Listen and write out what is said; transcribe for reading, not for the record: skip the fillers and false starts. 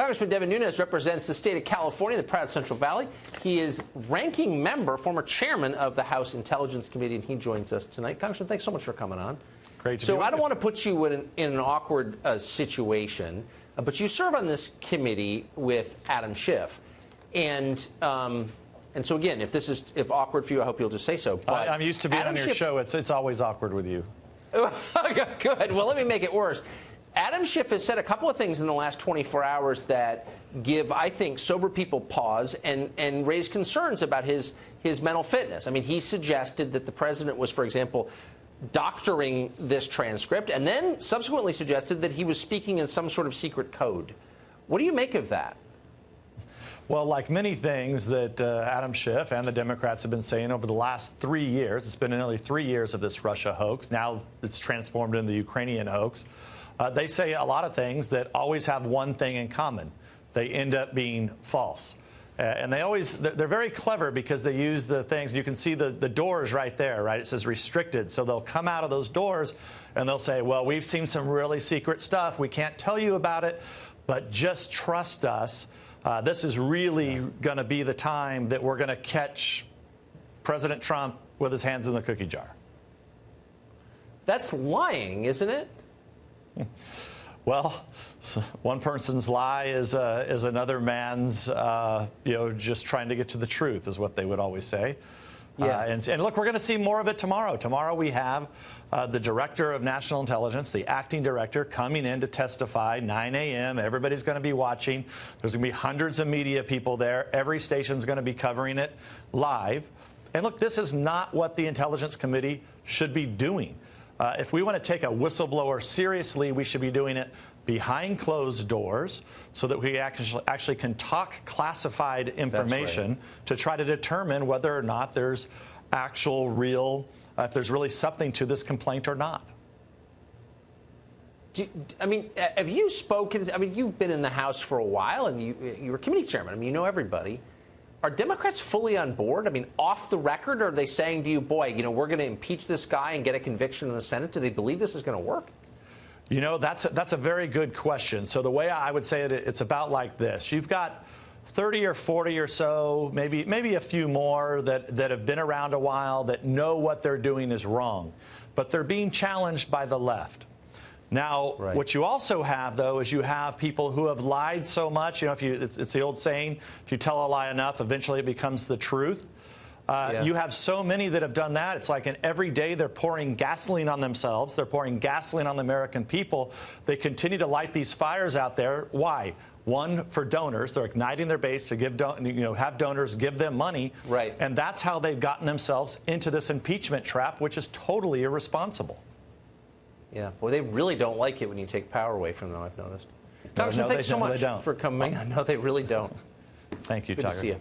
Congressman Devin Nunes represents the state of California, the proud Central Valley. He is ranking member, former chairman of the House Intelligence Committee, and he joins us tonight. Congressman, thanks so much for coming on. Great to be So with I don't you. want to put you in an awkward situation, but you serve on this committee with Adam Schiff. And so, again, if awkward for you, I hope you'll just say so. But I'm used to being Adam on your Schiff, show. It's always awkward with you. Good. Well, let me make it worse. Adam Schiff has said a couple of things in the last 24 hours that give, I think, sober people pause and raise concerns about his mental fitness. I mean, he suggested that the president was, for example, doctoring this transcript, and then subsequently suggested that he was speaking in some sort of secret code. What do you make of that? Well, like many things that Adam Schiff and the Democrats have been saying over the last 3 years, it's been nearly 3 years of this Russia hoax. Now it's transformed into the Ukrainian hoax. They say a lot of things that always have one thing in common. They end up being false. And they're very clever because they use the things. You can see the doors right there, right? It says restricted. So they'll come out of those doors and they'll say, well, we've seen some really secret stuff. We can't tell you about it, but just trust us. This is really going to be the time that we're going to catch President Trump with his hands in the cookie jar. That's lying, isn't it? Well, one person's lie is another man's, just trying to get to the truth, is what they would always say. Yeah. And look, we're going to see more of it tomorrow. Tomorrow we have the director of national intelligence, the acting director, coming in to testify, 9 a.m. Everybody's going to be watching. There's going to be hundreds of media people there. Every station's going to be covering it live. And look, this is not what the Intelligence Committee should be doing. If we want to take a whistleblower seriously, we should be doing it behind closed doors so that we actually can talk classified information to try to determine whether or not there's actual real, if there's really something to this complaint or not. Have you spoken? I mean, you've been in the House for a while, and you were committee chairman. I mean, you know everybody. Are Democrats fully on board? I mean, off the record, are they saying to you, boy, we're going to impeach this guy and get a conviction in the Senate? Do they believe this is going to work? That's a very good question. So the way I would say it, it's about like this. You've got 30 or 40 or so, maybe a few more that have been around a while, that know what they're doing is wrong. But they're being challenged by the left. Now, what you also have, though, is you have people who have lied so much. It's the old saying, if you tell a lie enough, eventually it becomes the truth. You have so many that have done that. It's like every day they're pouring gasoline on themselves. They're pouring gasoline on the American people. They continue to light these fires out there. Why? One, for donors. They're igniting their base to have donors give them money. Right. And that's how they've gotten themselves into this impeachment trap, which is totally irresponsible. Yeah, well, they really don't like it when you take power away from them, I've noticed. Congressman, thanks so much for coming. No, they really don't. Thank you, Good Tucker. to see you.